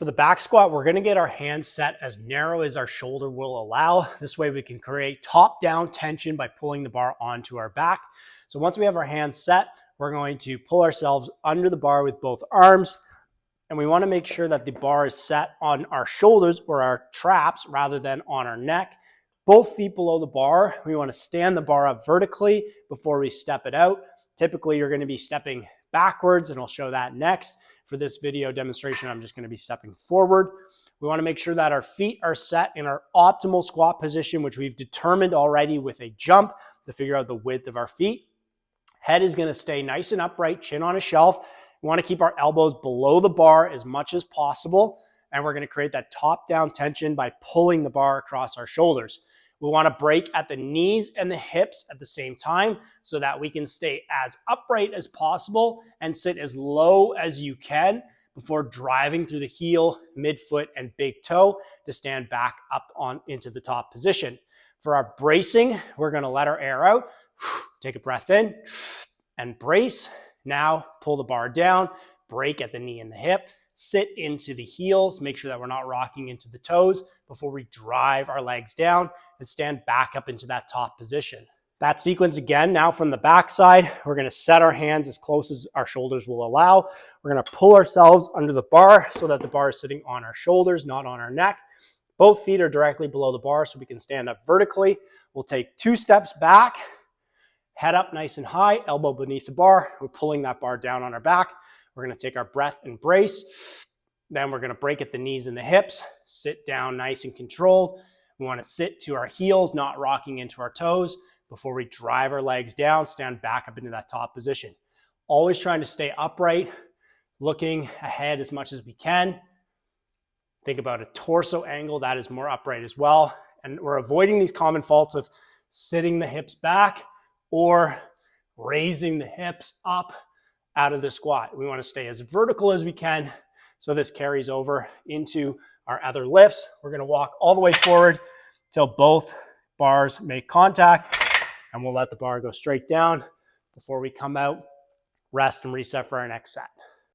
For the back squat, we're gonna get our hands set as narrow as our shoulder will allow. This way we can create top-down tension by pulling the bar onto our back. So once we have our hands set, we're going to pull ourselves under the bar with both arms. And we wanna make sure that the bar is set on our shoulders or our traps rather than on our neck. Both feet below the bar. We wanna stand the bar up vertically before we step it out. Typically, you're gonna be stepping backwards, and I'll show that next. For this video demonstration, I'm just going to be stepping forward. We want to make sure that our feet are set in our optimal squat position, which we've determined already with a jump to figure out the width of our feet. Head is going to stay nice and upright, chin on a shelf. We want to keep our elbows below the bar as much as possible, and we're going to create that top-down tension by pulling the bar across our shoulders. We want to break at the knees and the hips at the same time so that we can stay as upright as possible and sit as low as you can before driving through the heel, midfoot, and big toe to stand back up on into the top position. For our bracing, we're going to let our air out, take a breath in, and brace. Now pull the bar down, break at the knee and the hip, sit into the heels, make sure that we're not rocking into the toes before we drive our legs down and stand back up into that top position. That sequence again, now from the back side, we're gonna set our hands as close as our shoulders will allow. We're gonna pull ourselves under the bar so that the bar is sitting on our shoulders, not on our neck. Both feet are directly below the bar so we can stand up vertically. We'll take 2 steps back, head up nice and high, elbow beneath the bar. We're pulling that bar down on our back. We're gonna take our breath and brace. Then we're gonna break at the knees and the hips, sit down nice and controlled. We wanna sit to our heels, not rocking into our toes before we drive our legs down, stand back up into that top position. Always trying to stay upright, looking ahead as much as we can. Think about a torso angle that is more upright as well. And we're avoiding these common faults of sitting the hips back or raising the hips up out of the squat. We want to stay as vertical as we can so this carries over into our other lifts. We're going to walk all the way forward till both bars make contact, and we'll let the bar go straight down before we come out, rest and reset for our next set.